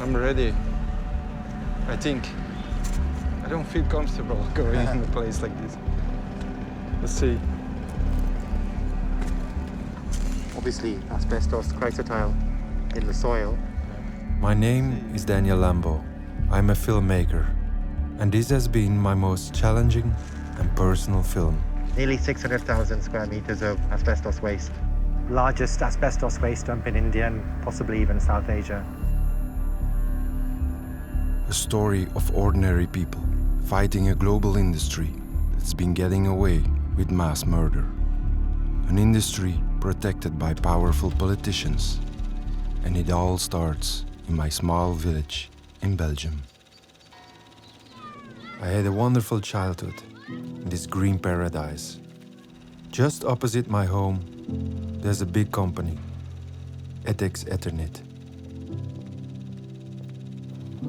I'm ready. I think. I don't feel comfortable going in a place like this. Let's see. Obviously, asbestos chrysotile in the soil. My name is Daniel Lambo. I'm a filmmaker, and this has been my most challenging and personal film. Nearly 600,000 square meters of asbestos waste. Largest asbestos waste dump in India and possibly even South Asia. A story of ordinary people fighting a global industry that's been getting away with mass murder. An industry protected by powerful politicians. And it all starts in my small village in Belgium. I had a wonderful childhood in this green paradise. Just opposite my home, there's a big company, ENDEVR.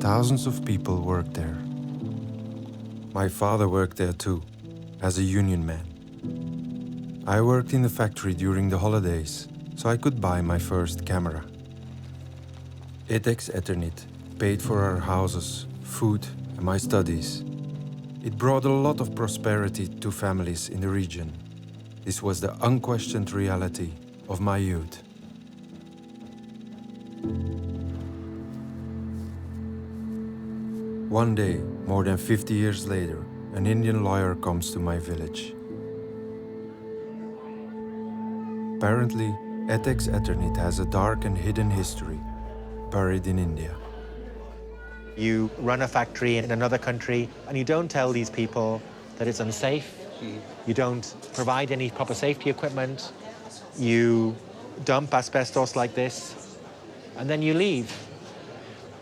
Thousands of people work there. My father worked there too, as a union man. I worked in the factory during the holidays, so I could buy my first camera. ENDEVR paid for our houses, food, and my studies. It brought a lot of prosperity to families in the region. This was the unquestioned reality of my youth. One day, more than 50 years later, an Indian lawyer comes to my village. Apparently, ENDEVR has a dark and hidden history buried in India. You run a factory in another country and you don't tell these people that it's unsafe. You don't provide any proper safety equipment. You dump asbestos like this and then you leave.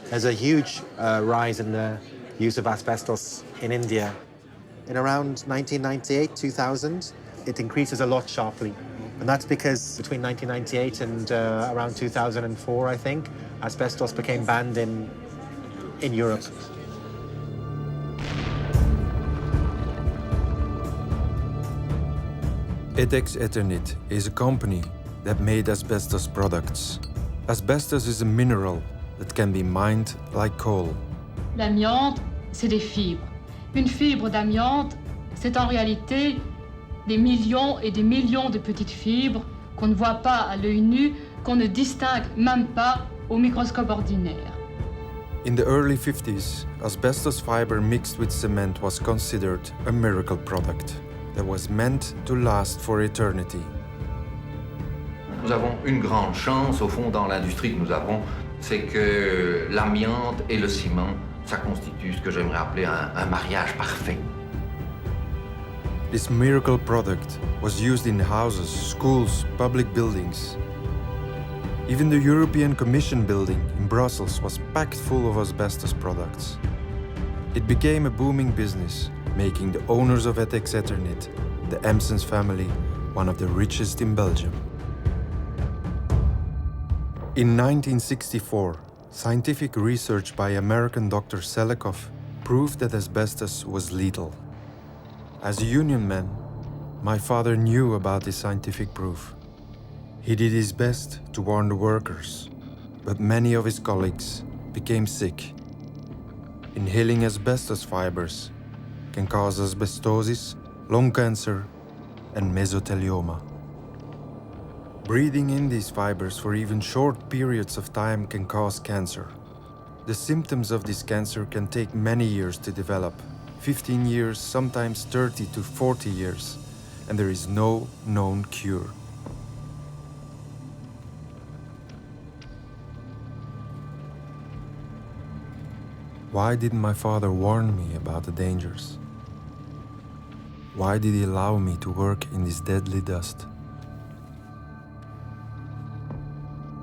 There's a huge rise in the use of asbestos in India. In around 1998, 2000, it increases a lot sharply. And that's because between 1998 and around 2004, I think, asbestos became banned in Europe. ENDEVR is a company that made asbestos products. Asbestos is a mineral that can be mined like coal. L'amiante, c'est des fibres. Une fibre d'amiante, c'est en réalité des millions et des millions de petites fibres qu'on ne voit pas à l'œil nu, qu'on ne distingue même pas au microscope ordinaire. In the early 50s, asbestos fiber mixed with cement was considered a miracle product that was meant to last for eternity. Nous avons une grande chance, au fond, dans l'industrie que nous avons, c'est que l'amiante et le ciment, ça constitue ce que j'aimerais appeler un mariage parfait. This miracle product was used in houses, schools, public buildings. Even the European Commission building in Brussels was packed full of asbestos products. It became a booming business, making the owners of ENDEVR, the Emsens family, one of the richest in Belgium. In 1964, scientific research by American Dr. Selikoff proved that asbestos was lethal. As a union man, my father knew about this scientific proof. He did his best to warn the workers, but many of his colleagues became sick. Inhaling asbestos fibers can cause asbestosis, lung cancer, and mesothelioma. Breathing in these fibers for even short periods of time can cause cancer. The symptoms of this cancer can take many years to develop, 15 years, sometimes 30 to 40 years, and there is no known cure. Why didn't my father warn me about the dangers? Why did he allow me to work in this deadly dust?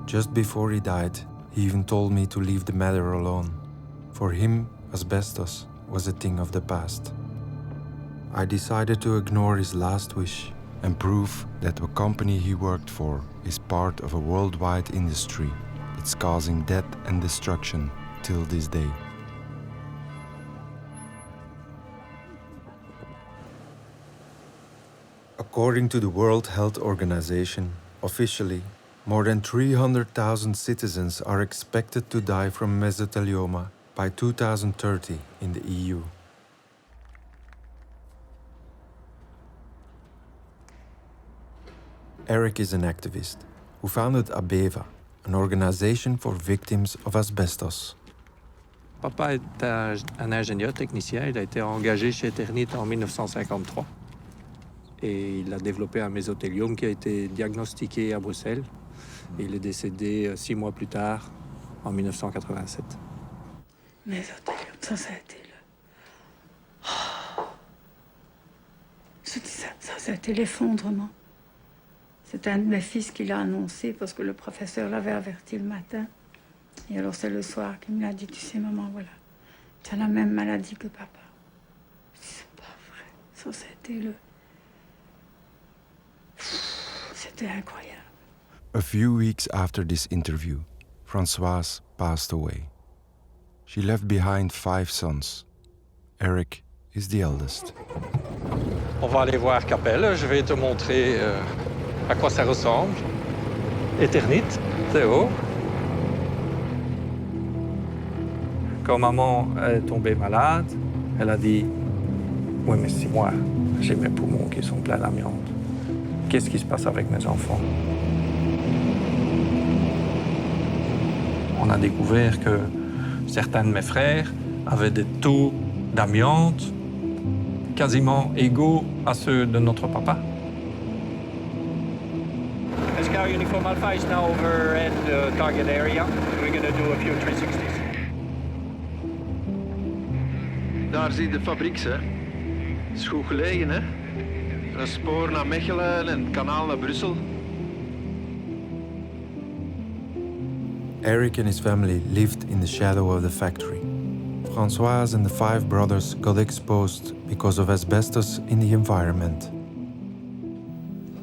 Just before he died, he even told me to leave the matter alone. For him, asbestos was a thing of the past. I decided to ignore his last wish and prove that the company he worked for is part of a worldwide industry that's causing death and destruction till this day. According to the World Health Organization, officially, More than 300,000 citizens are expected to die from mesothelioma by 2030 in the EU. Eric is an activist who founded ABEVA, an organization for victims of asbestos. Papa est un ingénieur technicien. Il a été engagé chez Eternit en 1953. Et il a développé un mésothéliome qui a été diagnostiqué à Bruxelles. Et il est décédé 6 mois plus tard, en 1987. Mésothéliome, ça a été le... Oh. Je dis ça a été l'effondrement. C'est un de mes fils qui l'a annoncé parce que le professeur l'avait averti le matin. Et alors c'est le soir qu'il me l'a dit, tu sais maman, voilà, tu as la même maladie que papa. Je dis, c'est pas vrai, ça c'était le... C'était incroyable. A few weeks after this interview, Françoise passed away. She left behind 5 sons. Eric is the eldest. On va aller voir Capelle. Je vais te montrer à quoi ça ressemble. Eternit, c'est haut. Quand maman est tombée malade, elle a dit « Oui, mais si moi, j'ai mes poumons qui sont pleins d'amiante, qu'est-ce qui se passe avec mes enfants ?» On a découvert que certains de mes frères avaient des taux d'amiante quasiment égaux à ceux de notre papa. Scout uniform Alpha is now over at the target area. We're going to do a few 360s. Daar zie je de fabriek, hè. Is goed gelegen, hè. Een spoor naar Mechelen en het kanaal naar Brussel. Eric and his family lived in the shadow of the factory. Françoise and the 5 brothers got exposed because of asbestos in the environment.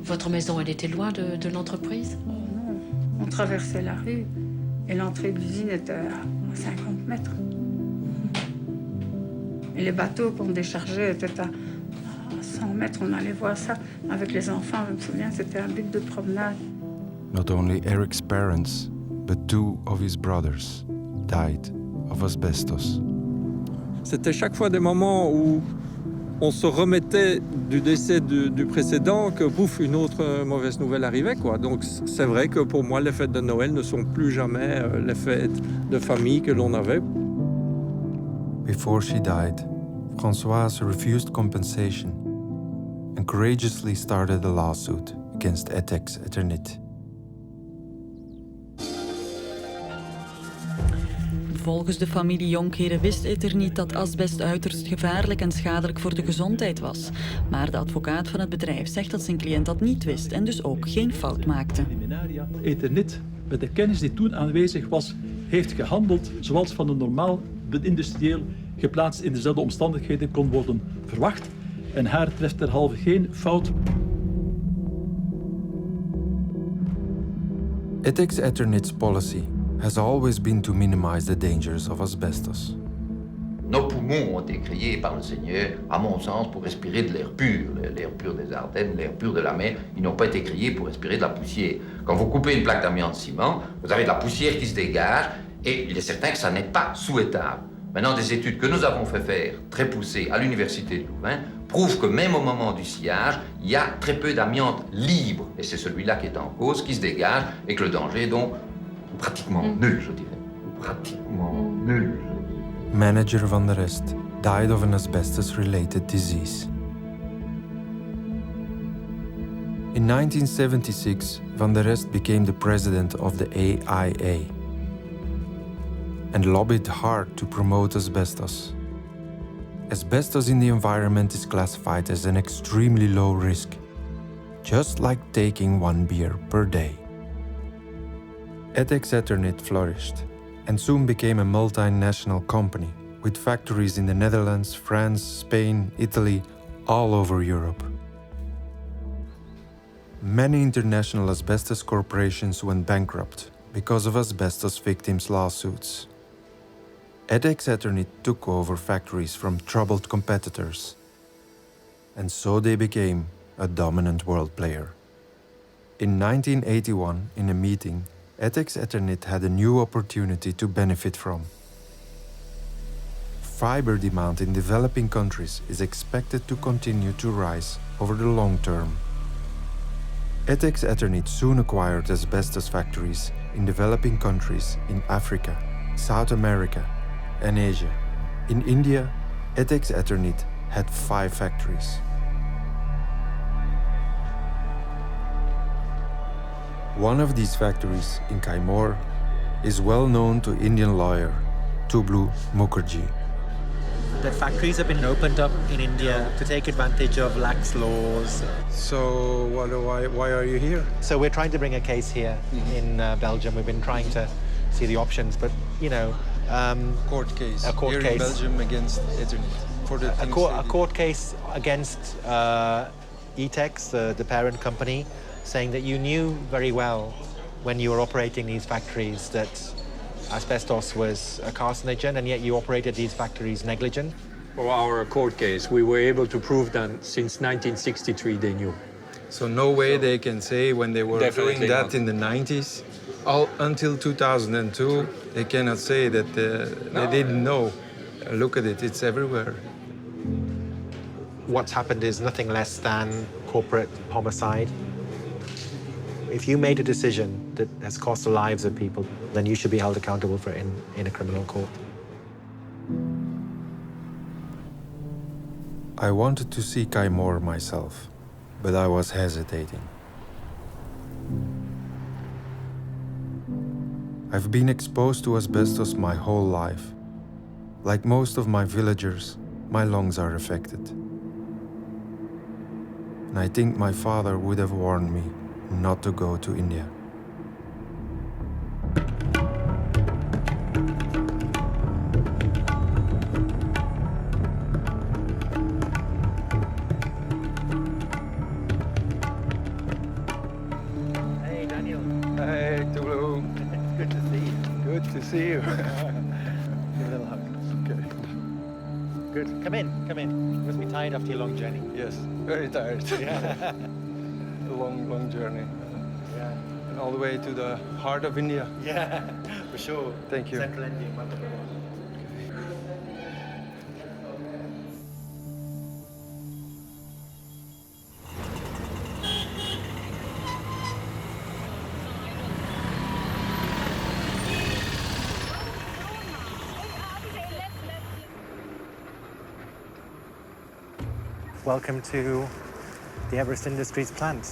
Votre maison, elle était loin de l'entreprise? Oh non, on traversait la rue et l'entrée de l'usine était à 50 mètres. Et les bateaux qu'on déchargeait étaient à 100 mètres. On allait voir ça avec les enfants. Je me souviens, c'était un but de promenade. Not only Eric's parents, but 2 of his brothers died of asbestos. C'était chaque fois des moments où on se remettait du décès du précédent que, pouf, une autre mauvaise nouvelle arrivait, quoi. Donc c'est vrai que pour moi, les fêtes de Noël ne sont plus jamais les fêtes de famille que l'on avait. Before she died, Françoise refused compensation and courageously started a lawsuit against Etex Eternit. Volgens de familie Jonkeren wist Eternit dat asbest uiterst gevaarlijk en schadelijk voor de gezondheid was. Maar de advocaat van het bedrijf zegt dat zijn cliënt dat niet wist en dus ook geen fout maakte. Eternit, met de kennis die toen aanwezig was, heeft gehandeld zoals van een normaal industrieel geplaatst in dezelfde omstandigheden kon worden verwacht. En haar treft derhalve geen fout. Etex Eternit's policy has always been to minimize the dangers of asbestos. Nos poumons ont été créés par le Seigneur, à mon sens, pour respirer de l'air pur des Ardennes, l'air pur de la mer. Ils n'ont pas été créés pour respirer de la poussière. Quand vous coupez une plaque d'amiante ciment, vous avez de la poussière qui se dégage, et il est certain que ça n'est pas souhaitable. Maintenant, des études que nous avons fait faire, très poussées, à l'Université de Louvain, prouvent que même au moment du sciage, il y a très peu d'amiante libre, et c'est celui-là qui est en cause, qui se dégage, et que le danger est donc pratiquement nul, je dirais. Pratiquement nul. Manager Van der Rest died of an asbestos-related disease. In 1976, Van der Rest became the president of the AIA and lobbied hard to promote asbestos. Asbestos in the environment is classified as an extremely low risk, just like taking 1 beer per day. Etex Eternit flourished and soon became a multinational company with factories in the Netherlands, France, Spain, Italy, all over Europe. Many international asbestos corporations went bankrupt because of asbestos victims' lawsuits. Etex Eternit took over factories from troubled competitors, and so they became a dominant world player. In 1981, in a meeting, Etex Eternit had a new opportunity to benefit from. Fiber demand in developing countries is expected to continue to rise over the long term. Etex Eternit soon acquired asbestos factories in developing countries in Africa, South America, and Asia. In India, Etex Eternit had 5 factories. One of these factories, in Kaimur, is well known to Indian lawyer Tublu Mukherjee. That factories have been opened up in India to take advantage of lax laws. So why are you here? So we're trying to bring a case here in Belgium. We've been trying to see the options, but Court case. A court here case. in Belgium against Eternit. For the a court case against Etex, the parent company, saying that you knew very well when you were operating these factories that asbestos was a carcinogen, and yet you operated these factories negligent. For our court case, we were able to prove that since 1963 they knew. So no way they can say when they were Definitely doing that not. in the 90s, until 2002, they cannot say that they didn't know. Look at it, it's everywhere. What's happened is nothing less than corporate homicide. If you made a decision that has cost the lives of people, then you should be held accountable for it in a criminal court. I wanted to see Kaimur myself, but I was hesitating. I've been exposed to asbestos my whole life. Like most of my villagers, my lungs are affected. And I think my father would have warned me not to go to India. Hey, Daniel. Hey, Tublu. Good to see you. Good to see you. Give a little hug. Okay. Good. Come in, come in. You must be tired after your long journey. Yes, very tired. Yeah. A long journey. Yeah. And all the way to the heart of India. Yeah, for sure. Thank you. Central India. Welcome to the Everest Industries plant,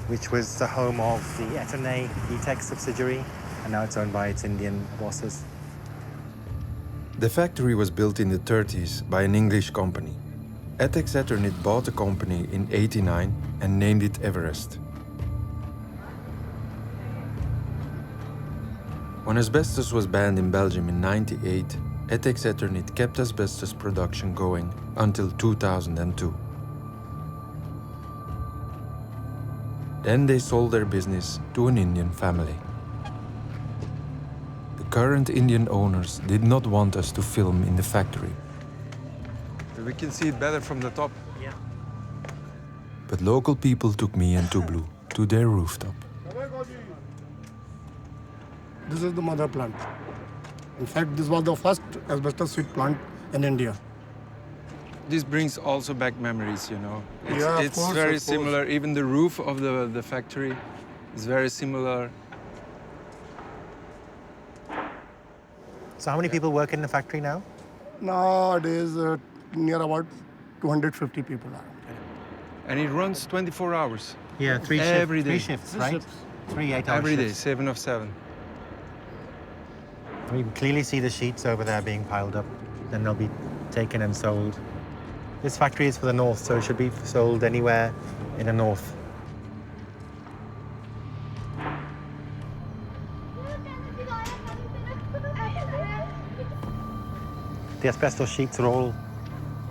which was the home of the Eternit Etex subsidiary, and now it's owned by its Indian bosses. The factory was built in the 30s by an English company. Etex Eternit bought the company in '89 and named it Everest. When asbestos was banned in Belgium in '98, Etex Eternit kept asbestos production going until 2002. Then they sold their business to an Indian family. The current Indian owners did not want us to film in the factory. We can see it better from the top. Yeah. But local people took me and Tublu to their rooftop. This is the mother plant. In fact, this was the first asbestos sheet plant in India. This brings also back memories, you know. Yeah, of It's course, very of course. similar. Even the roof of the factory is very similar. So how many people work in the factory now? Nowadays, near about 250 people are. And it runs 24 hours. Yeah, Every day. three shifts, right? 3 8-hour Every day, shifts. 7 of 7. You can clearly see the sheets over there being piled up. Then they'll be taken and sold. This factory is for the north, so it should be sold anywhere in the north. The asbestos sheets are all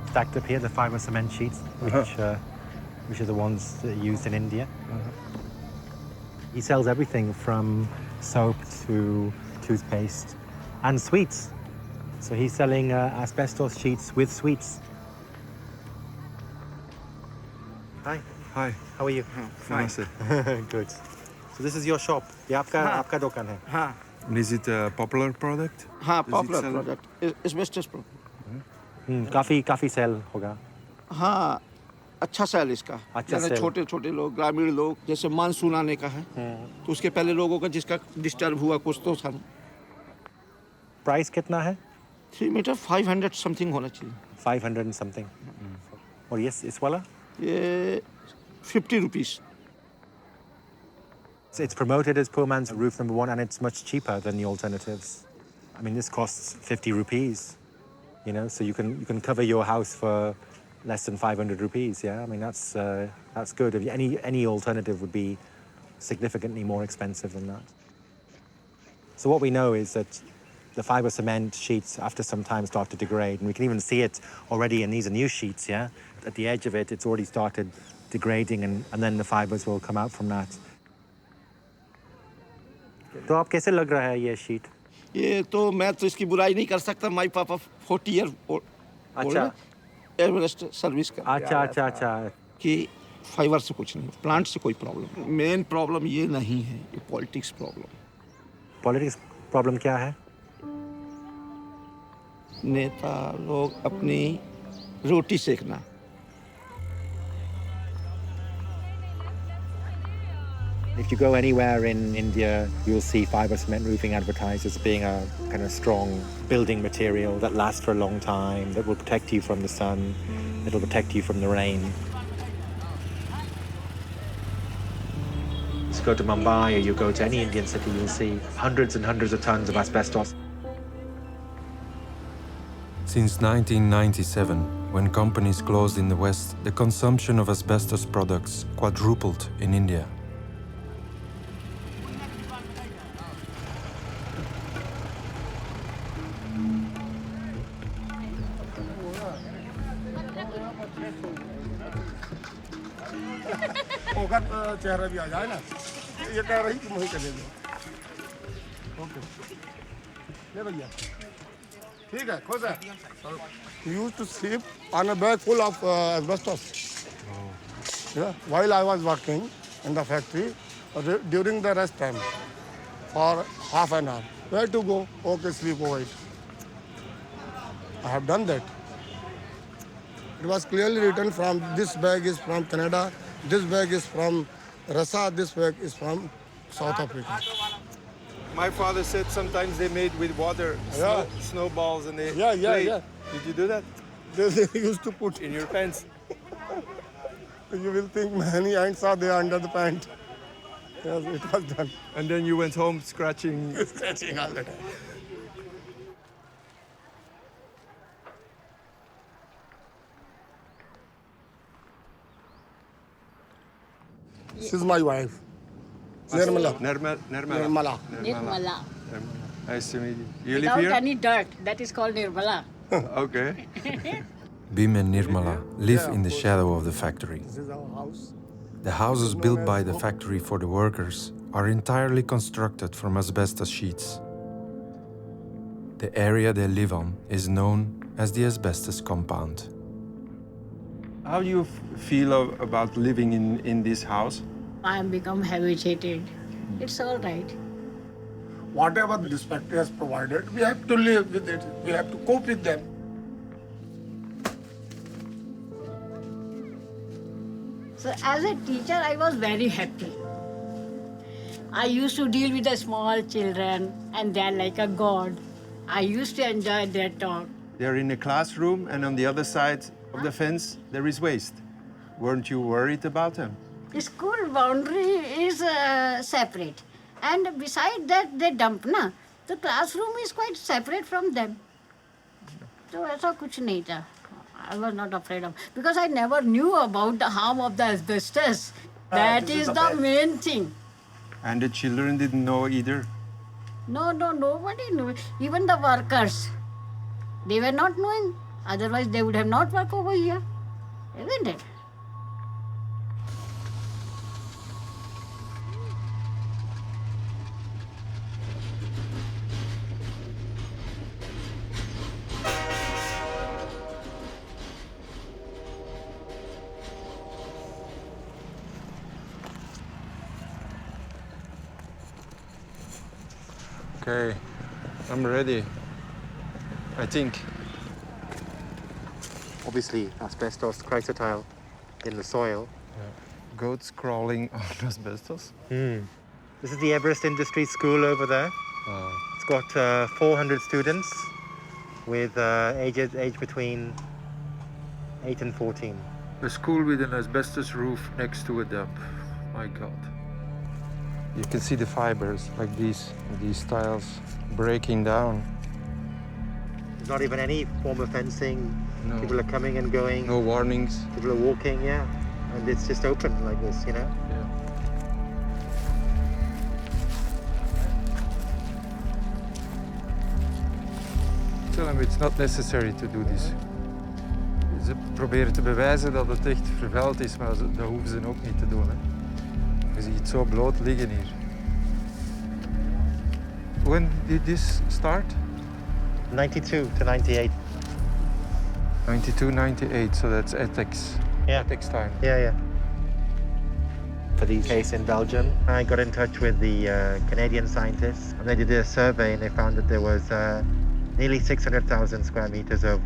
stacked up here, the fiber cement sheets, which are the ones that are used in India. He sells everything from soap to toothpaste and sweets. So he's selling asbestos sheets with sweets. Hi. Hi. How are you? Fine. Good. So this is your shop. ये आपका दुकान है. हाँ. Is it a popular product? हाँ, Does it popular sell- product. Asbestos product. काफी cell होगा. हाँ, अच्छा सेल इसका. अच्छा जैसे सेल. छोटे-छोटे लोग, ग्रामीण लोग, जैसे मानसून आने का है. तो उसके पहले लोगों का जिसका डिस्टर्ब हुआ कुछ तो था. प्राइस कितना है? 3 मीटर 500 समथिंग होना चाहिए. 500 and something. और ये इस वाला? ये 50 rupees. So it's promoted as poor man's roof number 1, and it's much cheaper than the alternatives. I mean, this costs 50 rupees, you know, so you can cover your house for less than 500 rupees. Yeah, I mean that's good. If any alternative would be significantly more expensive than that. So what we know is that the fiber cement sheets after some time start to degrade, and we can even see it already. And these are new sheets. Yeah, at the edge of it, it's already started degrading, and then the fibers will come out from that. तो आप कैसे लग रहा है ये sheet? ये तो मैं तो इसकी बुराई नहीं कर सकता. माय पापा 40 ईयर अच्छा एवरेस्ट सर्विस का. अच्छा कि फाइबर से कुछ नहीं, प्लांट से कोई प्रॉब्लम. मेन प्रॉब्लम ये नहीं है, ये पॉलिटिक्स प्रॉब्लम क्या है? नेता लोग अपनी रोटी सेकना. If you go anywhere in India, you'll see fiber cement roofing advertised as being a kind of strong building material that lasts for a long time, that will protect you from the sun, that will protect you from the rain. Just go to Mumbai or you go to any Indian city, you'll see hundreds and hundreds of tons of asbestos. Since 1997, when companies closed in the West, the consumption of asbestos products quadrupled in India. चेहरा भी आ जाए ना. ये कह रही कि मुझे कर दे. ओके. ले भैया. ठीक है, खुश है. We used to sleep on a bag full of asbestos. Yeah, while I was working in the factory during the rest time for half an hour. Where to go? Okay, sleep over it. I have done that. It was clearly written from this bag is from Canada, this bag is from Russia, this bag is from South Africa. My father said sometimes they made with water snowballs and they Yeah. Did you do that? They used to put In your pants? You will think many ants are there under the pant. Yes, it was done. And then you went home scratching. Scratching all the time. This is my wife, Nirmala. Nirmala. Nirmala. Nice to meet you. You live Without here? any dirt, that is called Nirmala. Okay. Bim and Nirmala live in the shadow of the factory. This is our house. The houses built by the factory for the workers are entirely constructed from asbestos sheets. The area they live on is known as the asbestos compound. How do you feel about living in this house? I am become habituated. It's all right. Whatever this factory has provided, we have to live with it. We have to cope with them. So as a teacher, I was very happy. I used to deal with the small children and they're like a god. I used to enjoy their talk. They're in a classroom and on the other side of the fence there is waste. Weren't you worried about them? The school boundary is separate. And beside that, they dump, na? The classroom is quite separate from them. So aisa kuch nahi tha. I was not afraid of, because I never knew about the harm of the asbestos. That is the main thing. And the children didn't know either? No, nobody knew. Even the workers, they were not knowing. Otherwise, they would have not worked over here, isn't it? Okay, I'm ready. I think. Obviously, asbestos, chrysotile in the soil. Goats crawling on asbestos. This is the Everest Industry School over there. It's got 400 students with age between 8 and 14. A school with an asbestos roof next to a dump. My God. You can see the fibers like these tiles breaking down. There's not even any form of fencing. No. People are coming and going. No warnings. People are walking, yeah. And it's just open like this, you know? Tell them it's not necessary to do this. Ze proberen te bewijzen dat het echt vervuild is, maar dat hoeven ze ook niet te doen. Hè. Je ziet het zo bloot liggen hier. When did this start? 92 to 98. 92, 98, so that's ethics. Yeah. Ethics time. Yeah. For the case in Belgium, I got in touch with the Canadian scientists, and they did a survey, and they found that there was nearly 600,000 square meters of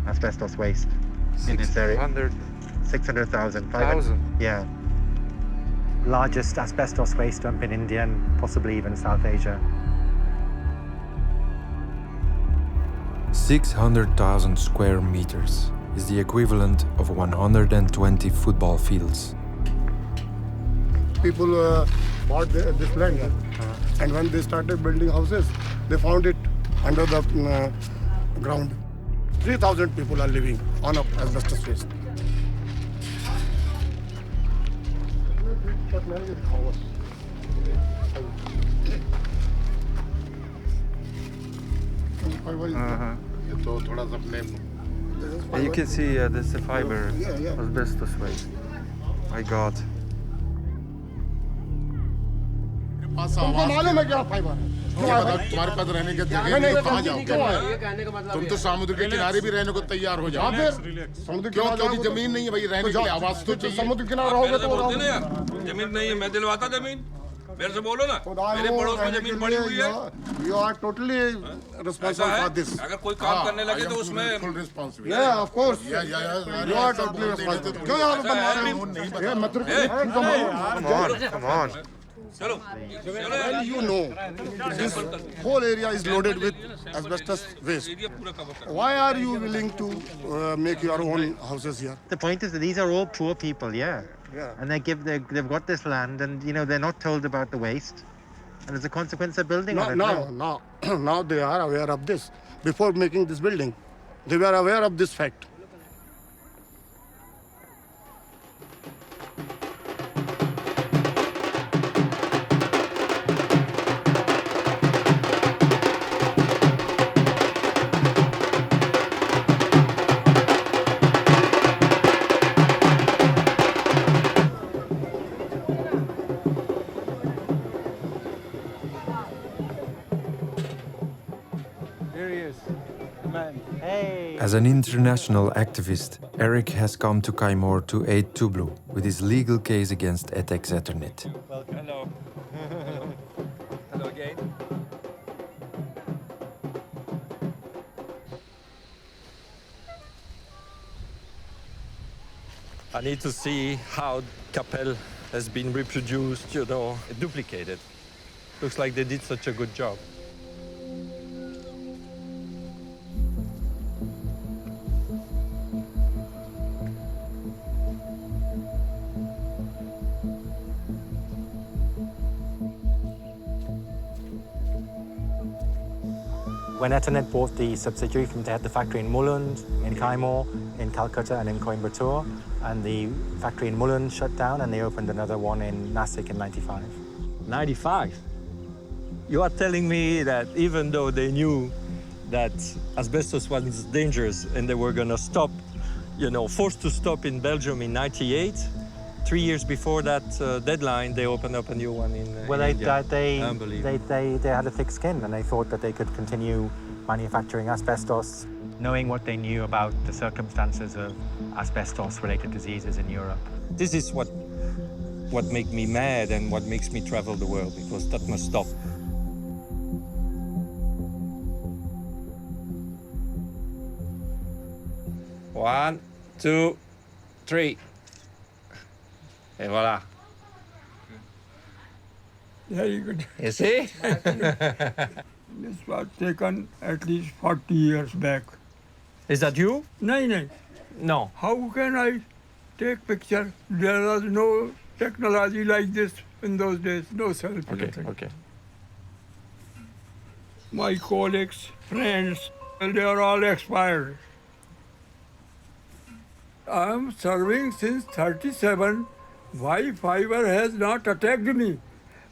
asbestos waste in this area. 600,000. 1,000? Yeah. Largest asbestos waste dump in India and possibly even South Asia. 600,000 square meters is the equivalent of 120 football fields. People bought this land, and when they started building houses, they found it under the ground. 3,000 people are living on asbestos waste. And you can see that's the fiber, asbestos waste. My God. तुमको मालूम है क्या fibre है? तुम्हारे पास रहने की जगह नहीं, कहाँ जाओगे? तुम तो समुद्र के किनारे भी रहने को तैयार हो जाओ। क्योंकि जमीन नहीं है भाई, रहने के लिए आवाज तो चाहिए। समुद्र किनारे रहोगे तो जमीन नहीं है, मैं दिलवाता जमीन। मेरे से बोलो ना, मेरे पड़ोस में जमीन पड़ी हुई है। You are totally responsible for this. अगर कोई काम करने लगे तो उसमें full responsibility. Yeah, of course. Yeah. You are totally responsible. क्यों यहाँ पे बना रहे हो? ये मत रुको। Come on. Well, you know, this whole area is loaded with asbestos waste. Why are you willing to make your own houses here? The point is that these are all poor people, yeah. And they've got this land, and you know they're not told about the waste, and as a consequence, they're building on it. Now they are aware of this. Before making this building, they were aware of this fact. As an international activist, Eric has come to Kaimor to aid Tublu with his legal case against ETEX Ethernet. Hello. Hello again. I need to see how Capelle has been reproduced, duplicated. Looks like they did such a good job. When Ethernet bought the subsidiary they had the factory in Mulund, in Kaimor, in Calcutta and in Coimbatore, and the factory in Mulund shut down and they opened another one in Nasik in 95. 95? You are telling me that even though they knew that asbestos was dangerous and they were going to stop, forced to stop in Belgium in 98, 3 years before that deadline, they opened up a new one in India. They had a thick skin and they thought that they could continue manufacturing asbestos, knowing what they knew about the circumstances of asbestos-related diseases in Europe. This is what makes me mad and what makes me travel the world, because that must stop. 1, 2, 3. Et voilà. Very good. You see? This was taken at least 40 years back. Is that you? No, no. No. How can I take picture? There was no technology like this in those days. No selfie. Okay, nothing. okay. My colleagues, friends, they are all expired. I am serving since 37. Why fiber has not attacked me?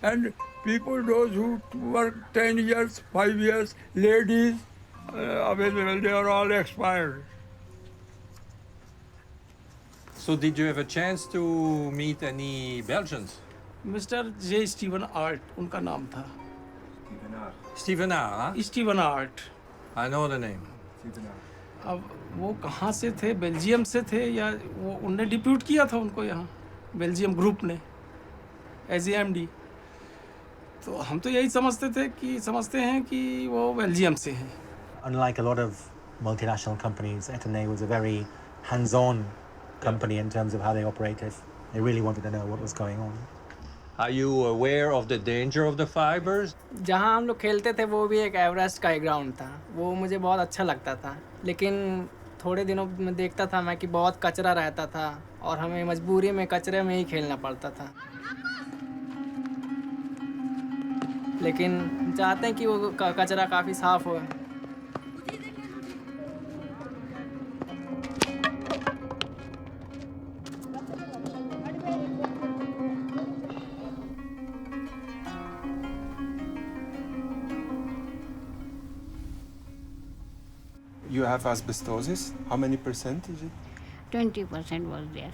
And people, those who work 10 years, 5 years, ladies, available, they are all expired. So did you have a chance to meet any Belgians? Mister J Steven art उनका नाम था Stephen R, huh? Steven art I know the name. अब वो कहाँ से थे Belgium से थे या वो उनने डिप्यूट किया था उनको यहाँ बेल्जियम ग्रुप ने एज एमडी तो हम तो यही समझते हैं कि वो बेल्जियम से हैं Unlike a lot of multinational companies, ENDEVR was a very hands-on company in terms of how they operated. They really wanted to know what was going on. Are you aware of the danger of the fibers? जहाँ हम लोग खेलते थे वो भी एक Everest का ground था वो मुझे बहुत अच्छा लगता था लेकिन थोड़े दिनों में देखता था मैं कि बहुत कचरा रहता था और हमें मजबूरी में कचरे में ही खेलना पड़ता था लेकिन चाहते हैं कि वो कचरा काफ़ी साफ हो You have asbestosis. How many percent is it? 20% was there.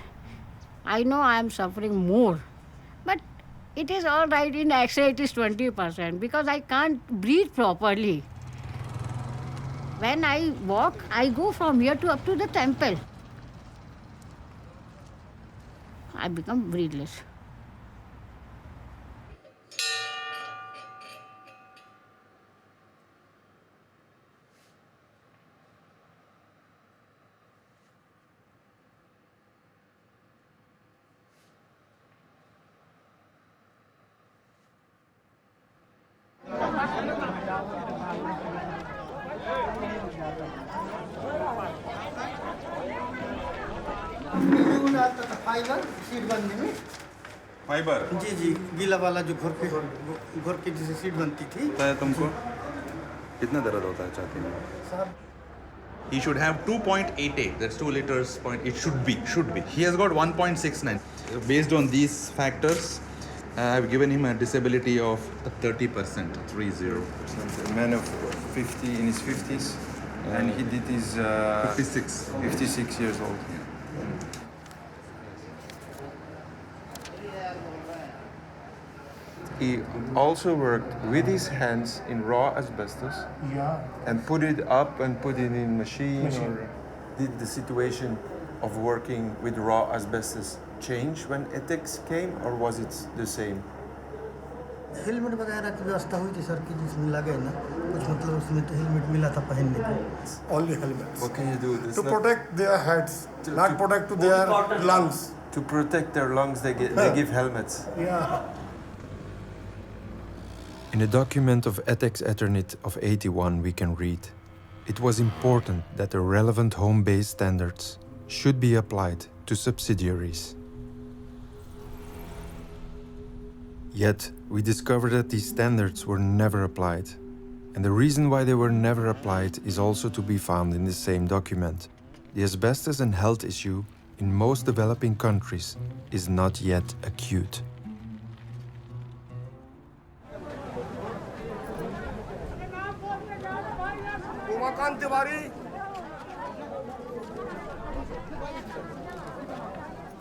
I know I am suffering more, but it is all right. In X-ray, it is 20% because I can't breathe properly. When I walk, I go from here to up to the temple. I become breathless. Fibre जी जी गीला वाला जो घोर के जैसे seat बनती थी पता है तुमको कितना दर्द होता है छाती में He should have 2.88 that's 2 liters point it should be he has got 1.69 based on these factors I have given him a disability of 30% 30 A man of 50 in his 50s and he did his 56 years old. He also worked with his hands in raw asbestos and put it up and put it in machine. Or did the situation of working with raw asbestos change when ethics came or was it the same? Helmet वगैरह की व्यवस्था हुई थी sir कि जिसमें लगे ना कुछ मतलब उसमें तो हेलमेट मिला था पहनने को Only helmets. What can you do? To protect their heads, not protect to their lungs. To protect their lungs, they give helmets. Yeah. In a document of ethics Eternit of 81, we can read, it was important that the relevant home-based standards should be applied to subsidiaries. Yet, we discovered that these standards were never applied. And the reason why they were never applied is also to be found in the same document. The asbestos and health issue in most developing countries is not yet acute.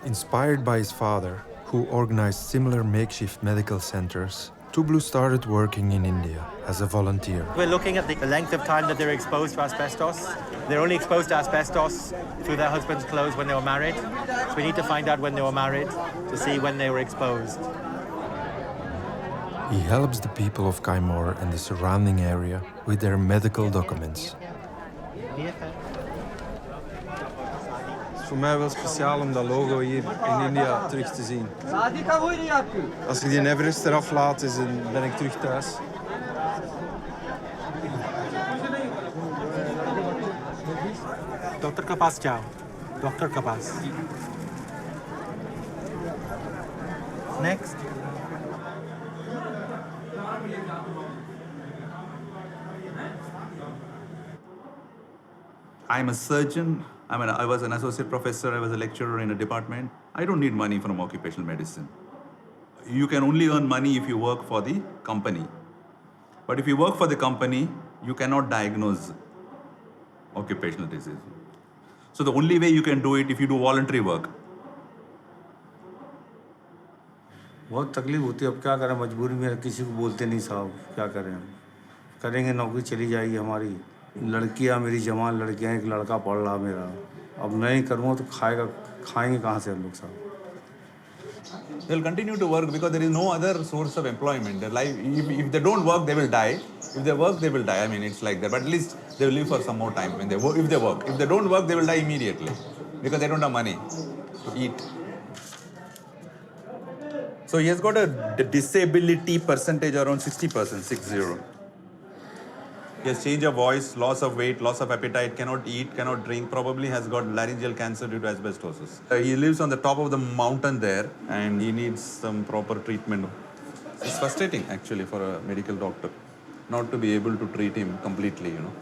Inspired by his father, who organized similar makeshift medical centers, Tublu started working in India as a volunteer. We're looking at the length of time that they're exposed to asbestos. They're only exposed to asbestos through their husband's clothes when they were married. So we need to find out when they were married to see when they were exposed. He helps the people of Kaimor and the surrounding area with their medical documents. voor mij wel speciaal om dat logo hier in India terug te zien. Als je die Everest eraf laat, dan ben ik terug thuis. Dr. के पास जाओ doctor के पास Next. I'm a surgeon. I was an associate professor. I was a lecturer in a department. I don't need money from occupational medicine. You can only earn money if you work for the company. But if you work for the company, you cannot diagnose occupational disease. So the only way you can do it if you do voluntary work. बहुत तकलीफ होती है अब क्या करें मजबूरी में किसी को बोलते नहीं साहब क्या करें हम करेंगे नौकरी चली जाएगी हमारी लड़कियां मेरी जवान लड़कियां एक लड़का पढ़ रहा मेरा अब नहीं करूँगा तो खाएंगे कहाँ से हम लोग साहब They'll continue to work because there is no other source of employment. Their life, if they don't work, they will die. If they work, they will die. I mean, it's like that. But at least they will live for some more time when they work. If they work, if they don't work, they will die immediately because they don't have money to eat. So he has got a disability percentage around 60%, 60. He has change of voice, loss of weight, loss of appetite, cannot eat, cannot drink, probably has got laryngeal cancer due to asbestosis. He lives on the top of the mountain there and he needs some proper treatment. It's frustrating actually for a medical doctor not to be able to treat him completely, you know.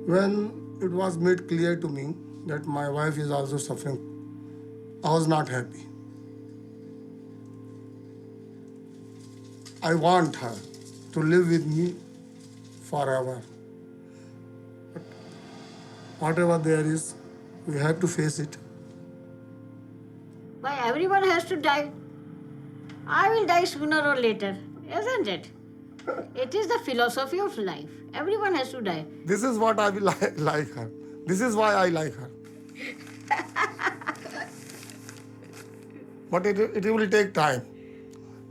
When it was made clear to me that my wife is also suffering, I was not happy. I want her to live with me forever. But whatever there is, we have to face it. Why, everyone has to die. I will die sooner or later, isn't it? It is the philosophy of life. Everyone has to die. This is what I will like her. This is why I like her. But it will take time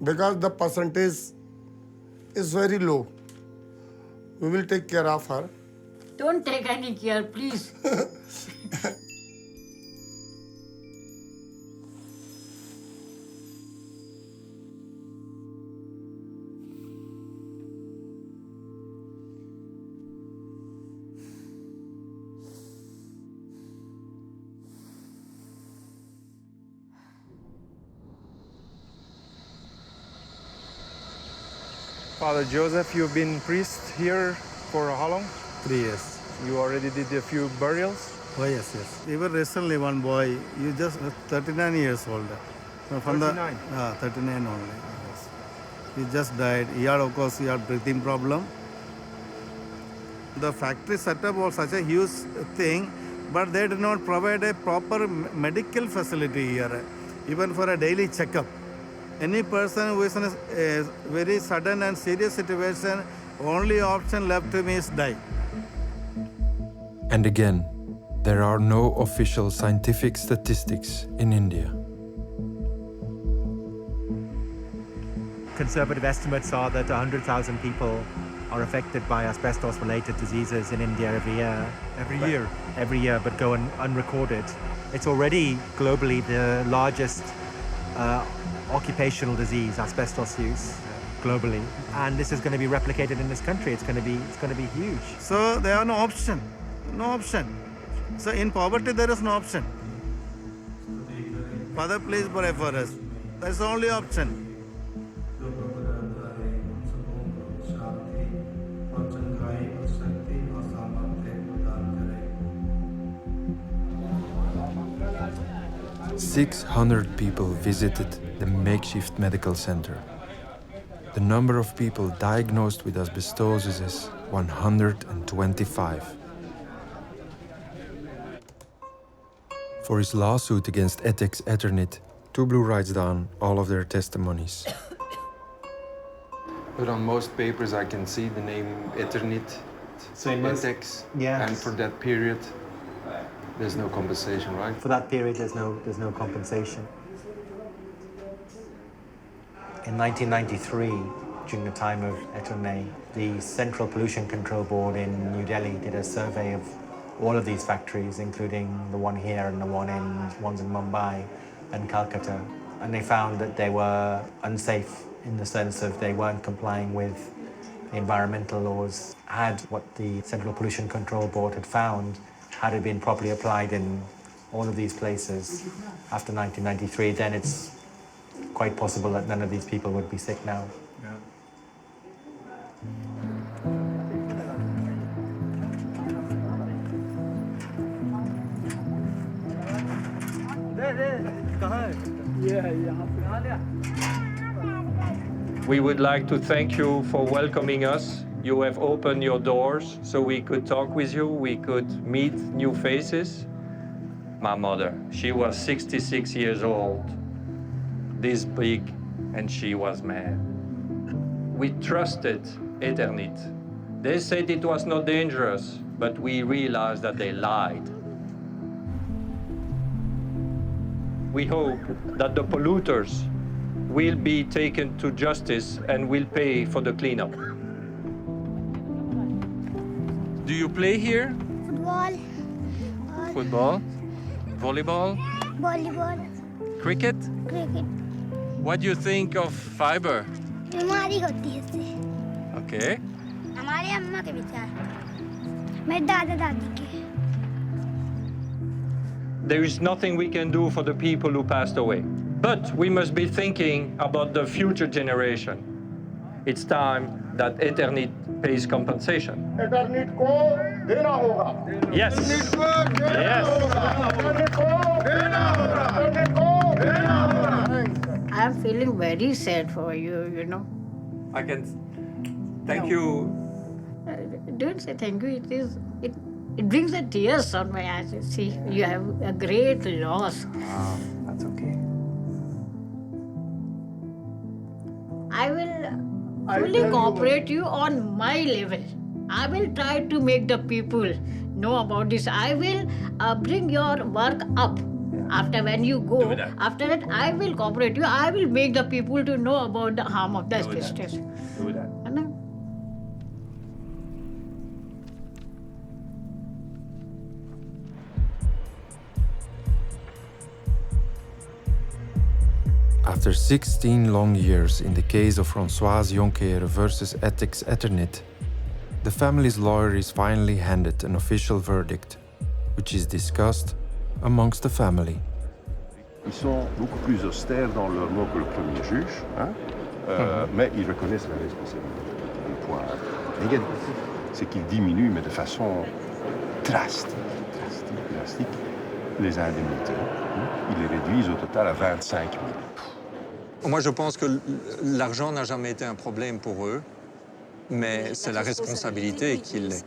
because the percentage is very low. We will take care of her. Don't take any care, please. Father Joseph, you've been priest here for how long? 3 years. You already did a few burials? Oh, yes. Even recently, one boy, you just 39 years old. From 39? 39 only. Yes. He just died. He had, of course, breathing problem. The factory setup was such a huge thing, but they did not provide a proper medical facility here, even for a daily checkup. Any person who is in a very sudden and serious situation, only option left to me is die. And again, there are no official scientific statistics in India. Conservative estimates are that 100,000 people are affected by asbestos-related diseases in India every year. Every year, but go unrecorded. It's already globally the largest occupational disease, asbestos use, globally, and this is going to be replicated in this country. It's going to be huge. So there are no option. So in poverty there is no option. Father, please pray for us. That's the only option. "600 people visited the makeshift medical center. The number of people diagnosed with asbestosis is 125. For his lawsuit against Ethics Eternit, Tublu writes down all of their testimonies. But on most papers I can see the name Eternit, Ethics, yes. and for that period there's no compensation, right? For that period, there's no compensation. In 1993, during the time of Eternit, the Central Pollution Control Board in New Delhi did a survey of all of these factories, including the one here and the ones in Mumbai and Calcutta. And they found that they were unsafe in the sense of they weren't complying with the environmental laws. Had what the Central Pollution Control Board had found, had it been properly applied in all of these places after 1993, then it's quite possible that none of these people would be sick now. We would like to thank you for welcoming us. You have opened your doors so we could talk with you, we could meet new faces. My mother, she was 66 years old, this big, and she was mad. We trusted Eternit. They said it was not dangerous, but we realized that they lied. We hope that the polluters will be taken to justice and will pay for the cleanup. Do you play here? Football. Football? Volleyball? Volleyball. Cricket? Cricket. What do you think of fiber? बीमारी होती है इससे. Okay. हमारे अम्मा के विचार. मेरे दादा दादी के. There is nothing we can do for the people who passed away. But we must be thinking about the future generation. It's time that Eternit pays compensation. Eternit को देना होगा. Yes. Eternit को देना Yes. होगा. Eternit को देना होगा. Eternit को देना होगा. I'm feeling very sad for you, you know. I can thank you. Don't say thank you. It brings the tears on my eyes. See, you have a great loss. That's okay. I will fully cooperate you on my level. I will try to make the people know about this. I will bring your work up. After when you go, after that I will cooperate you. I will make the people to know about the harm of the asbestos. Do that. After 16 long years in the case of Françoise Jonckere versus Ethics Eternit, the family's lawyer is finally handed an official verdict, which is discussed amongst the family. Ils sont beaucoup plus austères dans leurs mots que le premier juge, hein? Mais ils reconnaissent la responsabilité. Le point négatif, c'est qu'ils diminuent, mais de façon drastique, les indemnités. Ils les réduisent au total à 25 000. Moi, je pense que l'argent n'a jamais été un problème pour eux, mais c'est la responsabilité qui l'est.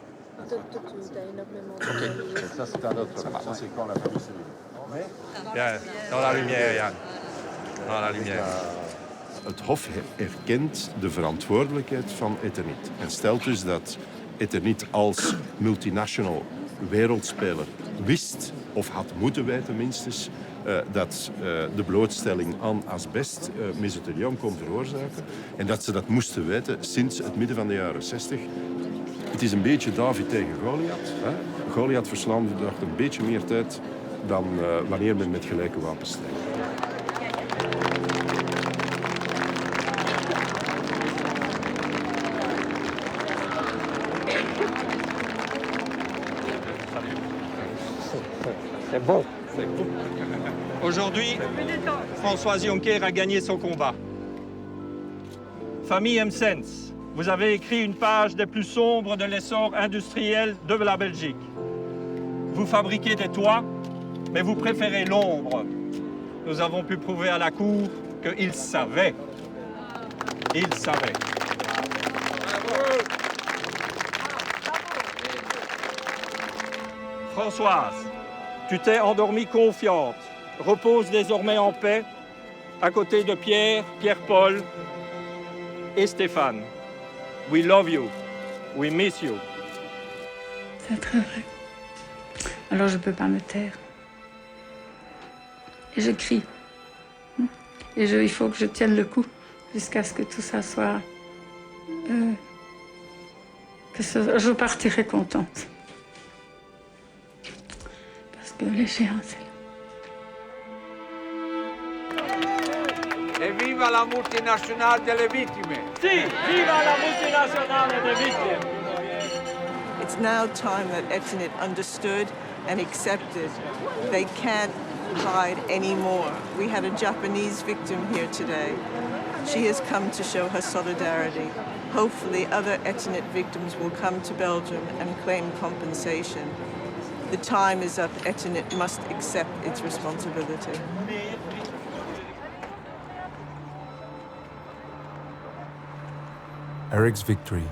Ok, ça c'est un autre. Ça c'est quand la famille civile. Ja, dans la lumière, Jan. Dans la lumière. Het Hof erkent de verantwoordelijkheid van Eternit en stelt dus dat Eternit als multinational wereldspeler wist, of had moeten weten minstens, dat de blootstelling aan asbest mesoteliom kon veroorzaken. En dat ze dat moesten weten sinds het midden van de jaren 60. Het is een beetje David tegen Goliath. Goliath verslaan verdraagt een beetje meer tijd dan wanneer men met gelijke wapens strijdt. C'est bon. Aujourd'hui, Françoise Jonckere a gagné son combat. Famille Emsens, vous avez écrit une page des plus sombres de l'essor industriel de la Belgique. Vous fabriquez des toits, mais vous préférez l'ombre. Nous avons pu prouver à la Cour qu'ils savaient. Ils savaient. Françoise, Tu t'es endormie confiante. Repose désormais en paix, à côté de Pierre, Pierre-Paul et Stéphane. We love you. We miss you. C'est très vrai. Alors je ne peux pas me taire. Et je crie. Et il faut que je tienne le coup jusqu'à ce que tout ça soit... je partirai contente. Parce que l'échéance est là. E viva la multinazionale delle vittime! Sì, viva la multinazionale delle vittime! It's now time that Eternit understood and accepted they can't hide anymore. We had a Japanese victim here today. She has come to show her solidarity. Hopefully other Eternit victims will come to Belgium and claim compensation. The time is up. Eternit must accept its responsibility. Eric's victory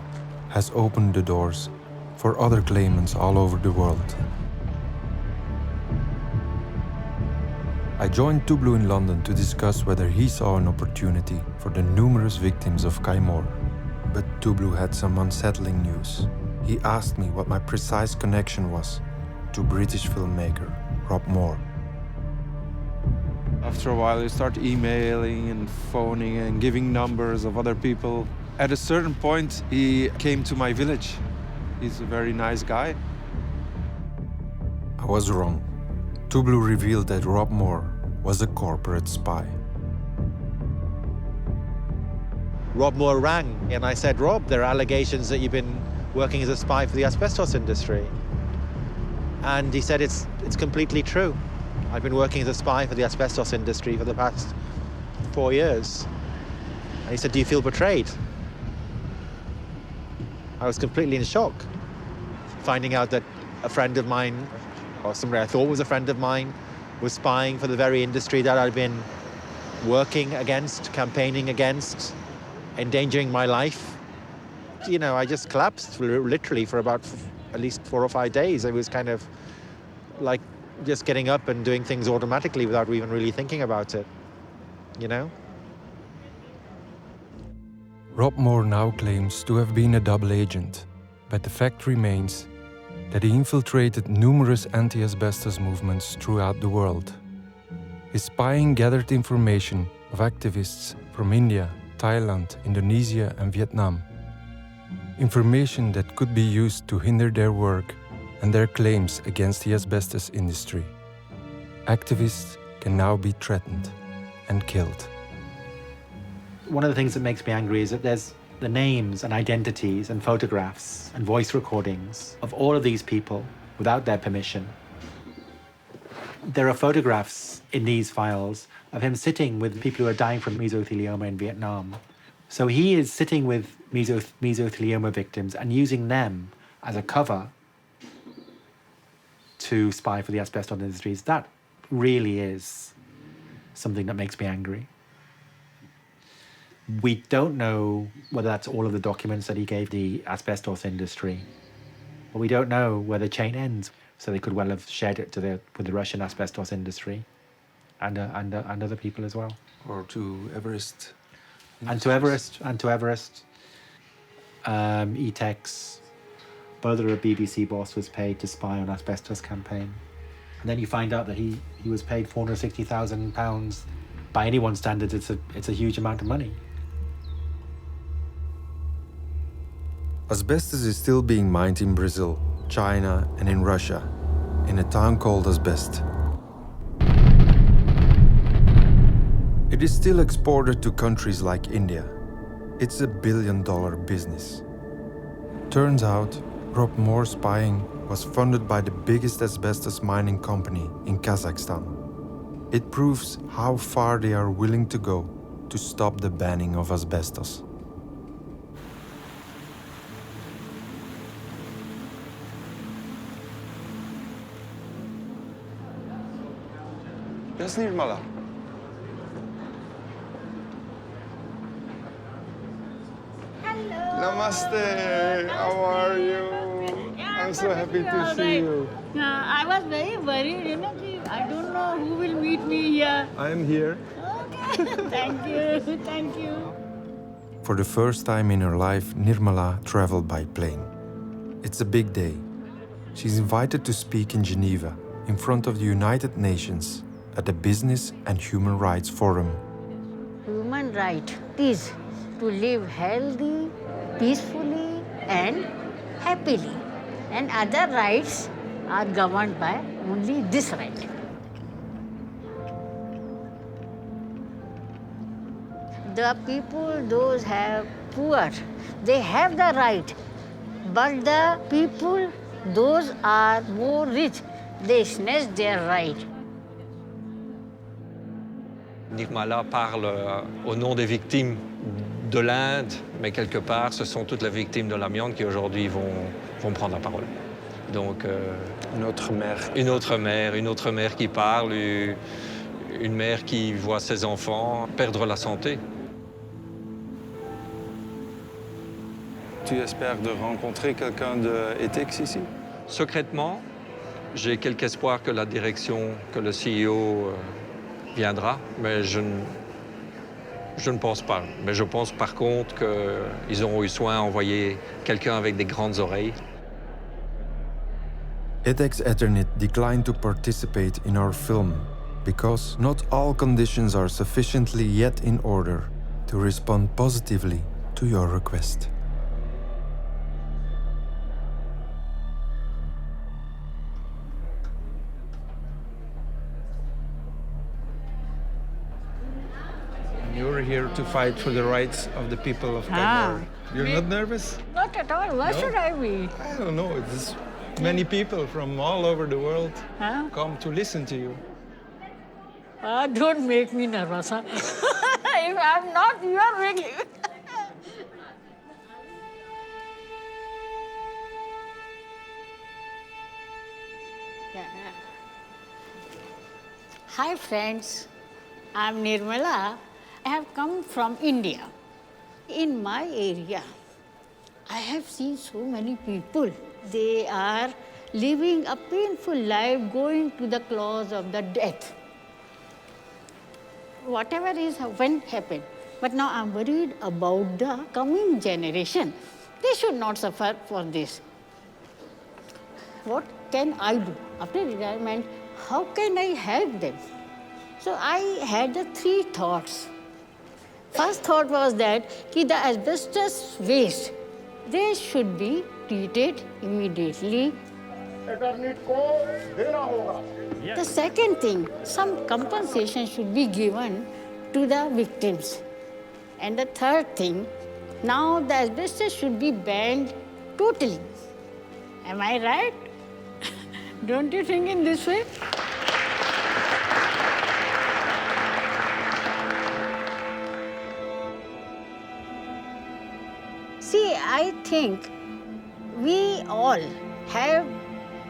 has opened the doors for other claimants all over the world. I joined Tublu in London to discuss whether he saw an opportunity for the numerous victims of Kaimor. But Tublu had some unsettling news. He asked me what my precise connection was to British filmmaker Rob Moore. After a while, you start emailing and phoning and giving numbers of other people. At a certain point, he came to my village. He's a very nice guy. I was wrong. Tublu revealed that Rob Moore was a corporate spy. Rob Moore rang, and I said, Rob, there are allegations that you've been working as a spy for the asbestos industry. And he said, it's completely true. I've been working as a spy for the asbestos industry for the past 4 years. And he said, do you feel betrayed? I was completely in shock, finding out that a friend of mine, or somebody I thought was a friend of mine, was spying for the very industry that I'd been working against, campaigning against, endangering my life. You know, I just collapsed literally for about at least 4 or 5 days. It was kind of like just getting up and doing things automatically without even really thinking about it, you know? Rob Moore now claims to have been a double agent, but the fact remains that he infiltrated numerous anti-asbestos movements throughout the world. His spying gathered information of activists from India, Thailand, Indonesia, and Vietnam. Information that could be used to hinder their work and their claims against the asbestos industry. Activists can now be threatened and killed. One of the things that makes me angry is that there's the names and identities and photographs and voice recordings of all of these people without their permission. There are photographs in these files of him sitting with people who are dying from mesothelioma in Vietnam. So he is sitting with mesothelioma victims and using them as a cover to spy for the asbestos industries. That really is something that makes me angry. We don't know whether that's all of the documents that he gave the asbestos industry, but we don't know where the chain ends. So they could well have shared it with the Russian asbestos industry and other people as well. Or to Everest. And to Everest. E-Tex. Brother of BBC boss was paid to spy on asbestos campaign. And then you find out that he was paid £460,000. By anyone's standards, it's a huge amount of money. Asbestos is still being mined in Brazil, China, and in Russia, in a town called Asbest. It is still exported to countries like India. It's a billion-dollar business. Turns out, Rob Moore spying was funded by the biggest asbestos mining company in Kazakhstan. It proves how far they are willing to go to stop the banning of asbestos. Jasný Mala. Namaste. How are you? I'm so happy to see you. I was very worried, you know, I don't know who will meet me here. I am here. Okay, thank you, thank you. For the first time in her life, Nirmala traveled by plane. It's a big day. She's invited to speak in Geneva, in front of the United Nations, at the Business and Human Rights Forum. Human right is to live healthy, peacefully, and happily. And other rights are governed by only this right. The people, those have poor, they have the right. But the people, those are more rich, they snatch their right. Nirmala parle au nom des victimes de l'Inde, mais quelque part, ce sont toutes les victimes de l'amiante qui aujourd'hui vont prendre la parole. Donc, une autre mère qui parle, une mère qui voit ses enfants perdre la santé. Tu espères de rencontrer quelqu'un de ETEX ici? Secrètement, j'ai quelque espoir que la direction, que le CEO viendra, mais je ne pense pas. Mais je pense par contre qu'ils auront eu soin d'envoyer quelqu'un avec des grandes oreilles. ETEX Eternit declined to participate in our film because not all conditions are sufficiently yet in order to respond positively to your request. You're here to fight for the rights of the people of Timor. You're not nervous? Not at all. Why should I be? I don't know. It's many people from all over the world come to listen to you. Don't make me nervous. Huh? If I'm not, you are really. Hi friends, I'm Nirmala. I have come from India. In my area, I have seen so many people. They are living a painful life, going to the claws of the death. Whatever is when happened. But now I'm worried about the coming generation. They should not suffer for this. What can I do? After retirement, how can I help them? So I had the three thoughts. First thought was that the asbestos waste, they should be treated immediately. The second thing, some compensation should be given to the victims. And the third thing, now the asbestos should be banned totally. Am I right? Don't you think in this way? See, I think we all have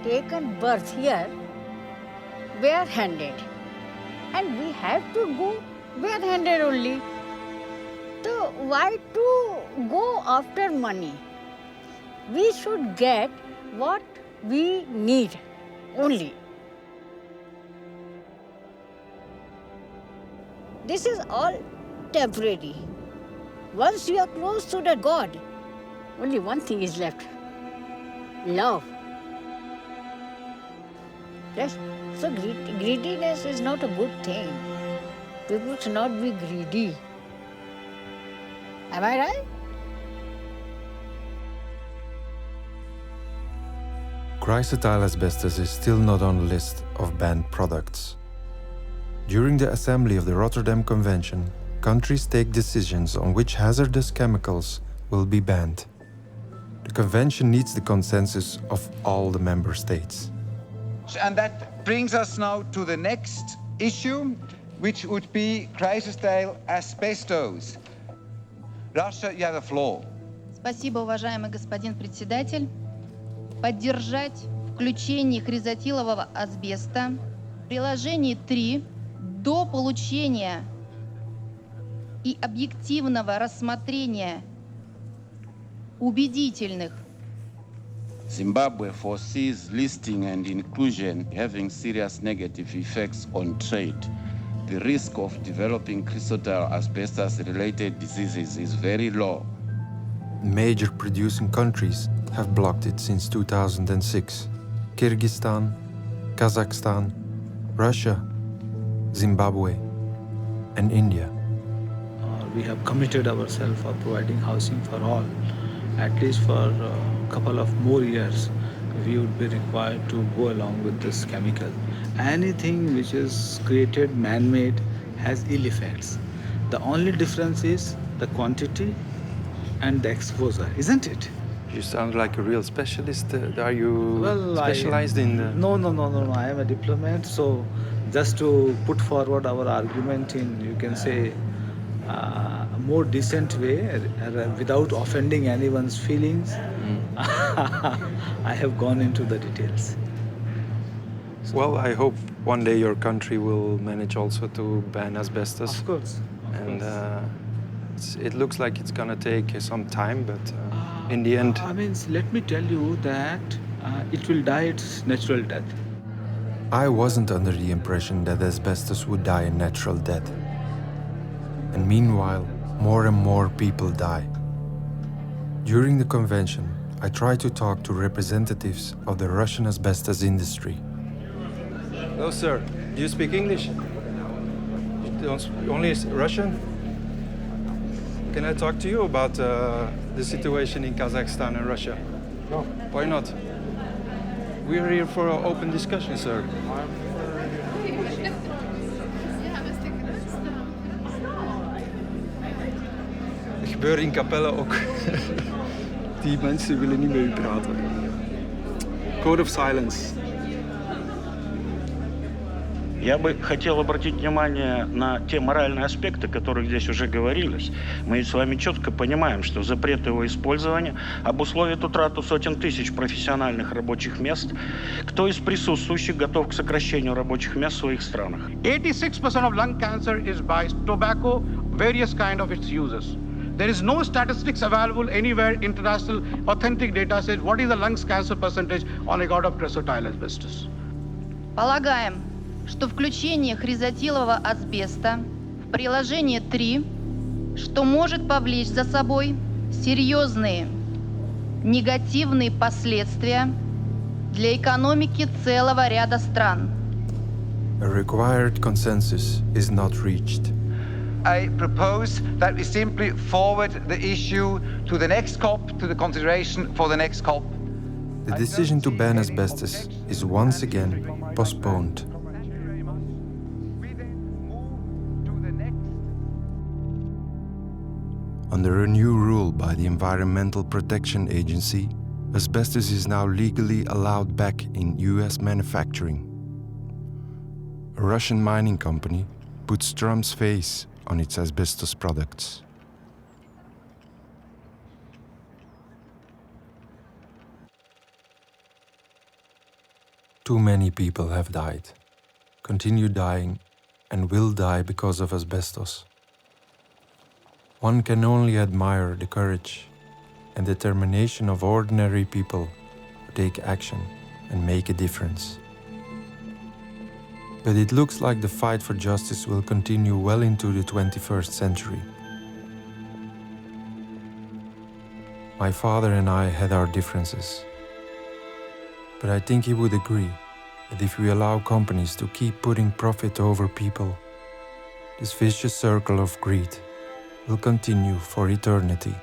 taken birth here barehanded. And we have to go barehanded only. So why to go after money? We should get what we need only. This is all temporary. Once you are close to the God, only one thing is left: love. Yes? So greediness is not a good thing. People should not be greedy. Am I right? Chrysotile asbestos is still not on the list of banned products. During the assembly of the Rotterdam Convention, countries take decisions on which hazardous chemicals will be banned. The convention needs the consensus of all the member states. And that brings us now to the next issue, which would be chrysotile asbestos. Russia, you have the floor. Спасибо, уважаемый господин председатель. Поддержать включение хризотилового асбеста в приложении 3 до получения и объективного рассмотрения убедительных Zimbabwe foresees listing and inclusion having serious negative effects on trade. The risk of developing chrysotile asbestos-related diseases is very low. Major producing countries have blocked it since 2006. Kyrgyzstan, Kazakhstan, Russia, Zimbabwe, and India. We have committed ourselves for providing housing for all. At least for a couple of more years, we would be required to go along with this chemical. Anything which is created man-made has ill effects. The only difference is the quantity and the exposure, isn't it? You sound like a real specialist. Are you specialized in? No. I am a diplomat, so just to put forward our argument in, you can say, a more decent way, without offending anyone's feelings, I have gone into the details. Well, I hope one day your country will manage also to ban asbestos. Of course. And it looks like it's gonna take some time, but in the end... let me tell you that it will die its natural death. I wasn't under the impression that asbestos would die a natural death. And meanwhile, more and more people die. During the convention, I tried to talk to representatives of the Russian asbestos industry. Hello, sir. Do you speak English? Only Russian? Can I talk to you about the situation in Kazakhstan and Russia? No. Why not? We're here for an open discussion, sir. Er gebeuren in Capelle ook. Die mensen willen niet met u praten. Code of silence. Я бы хотел обратить внимание на те моральные аспекты, о которых здесь уже говорились. Мы с вами четко понимаем, что запрет его использования обусловит утрату сотен тысяч профессиональных рабочих мест. Кто из присутствующих готов к сокращению рабочих мест в своих странах? 86% of lung cancer is by tobacco, various kind of its uses. There is no statistics available anywhere. International authentic data says what is the lung cancer percentage on account of chrysotile asbestos. Полагаем, что включение хризотилового асбеста в приложение 3, что может повлечь за собой серьезные негативные последствия для экономики целого ряда стран. A required consensus is not reached. I propose that we simply forward the issue to the next COP, to the consideration for the next COP. The decision to ban asbestos is once again postponed. Under a new rule by the Environmental Protection Agency, asbestos is now legally allowed back in US manufacturing. A Russian mining company puts Trump's face on its asbestos products. Too many people have died, continue dying, and will die because of asbestos. One can only admire the courage and determination of ordinary people who take action and make a difference. But it looks like the fight for justice will continue well into the 21st century. My father and I had our differences, but I think he would agree that if we allow companies to keep putting profit over people, this vicious circle of greed will continue for eternity.